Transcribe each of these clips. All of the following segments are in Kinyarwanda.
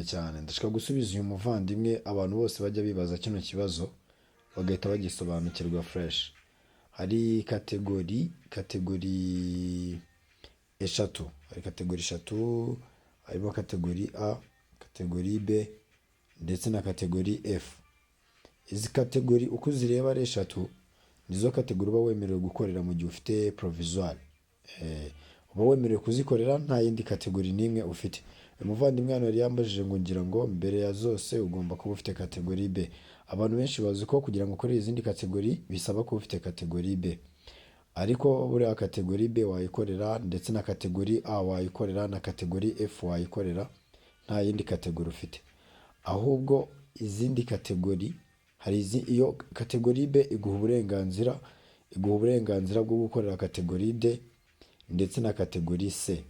cyane ndashaka gusubiza uyu muvandimwe abantu bose bajya bibaza kino kibazo bagahita bagisobanukirwa fresh. Hari kategori eshatu, harimo kategori A, kategori B ndetse na kategori F. Izi kategori uko uzireba ari eshatu nizo kategori uba wemerewe gukorera mu gihe ufite provisoire. Uba wemerewe kuzikorera nta yindi kategori n'imwe ufite. Umuvandimwe hano yari yambajije ngo ngira ngo mbere ya zose ugomba kuba ufite kategori B. Abantu benshi bazi ko kugira ngo ukore izindi kategori bisaba kuba ufite kategori B. Ariko buriya kategori B wayikorera ndetse na kategori A wayikorera na kategori F wayikorera nta yindi kategori ufite. Ahubwo izindi kategori iyo kategori B iguha uburenganzira bwo gukorera kategori D ndetse na kategori C.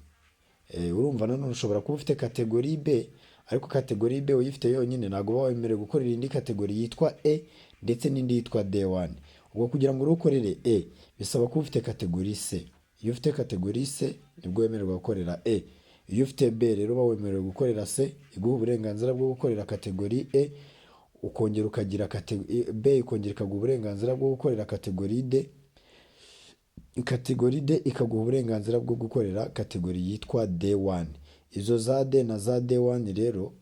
Urumva nanone ushobora kuba ufite kategori B ariko kategori B uyifite yonyine ntabwo uba wemerewe gukorera indi kategori yitwa E ndetse n'indi yitwa D1. Ubwo kugira ngo urukorere E bisaba kuba ufite kategori C. Iyo ufite kategori C nibwo wemererwa gukorera E. Iyo ufite B rero uba wemerewe gukorera C, iguha uburenganzira bwo gukorera kategori E, ukongera ukagira B ikongera ikaguha uburenganzira bwo gukorera kategori D. Kategori D ikaguha uburenganzira bwo gukorera kategori yitwa D1. Izo za D na za D1 rero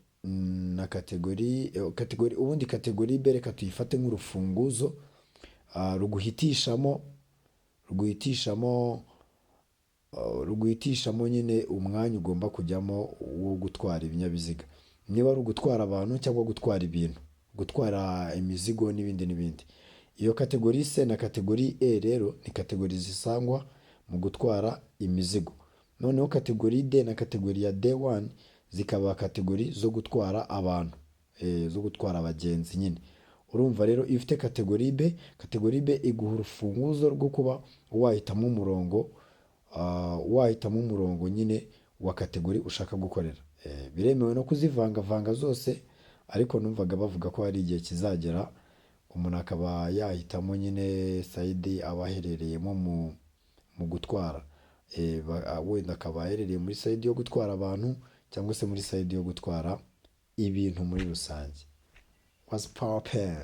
na kategori ubundi kategori B reka tuyifate nk'urufunguzo ruguhitishamo nyine umwanya ugomba kujyamo wo gutwara ibinyabiziga. Niba ari ugutwara abantu cyangwa gutwara ibintu, gutwara imizigo n'ibindi. Iyo kategori C na kategori E rero ni kategori zisangwa mu gutwara imizigo. Noneho kategori D na kategori ya D1 zikaba kategori zo gutwara abantu, zo gutwara abagenzi nyine. Urumva rero iyo ufite kategori B iguha urufunguzo rwo kuba wahitamo umurongo nyine wa kategori ushaka gukorera. Biremewe no kuzivangavanga zose, ariko numvaga bavuga ko hari igihe kizagera umuntu akaba yahitamo nyine sayidi aba aherereyemo mu gutwara. Wenda akaba aherereye muri sayidi yo gutwara abantu cyangwa se muri sayidi yo gutwara ibintu muri rusange. What's power pen?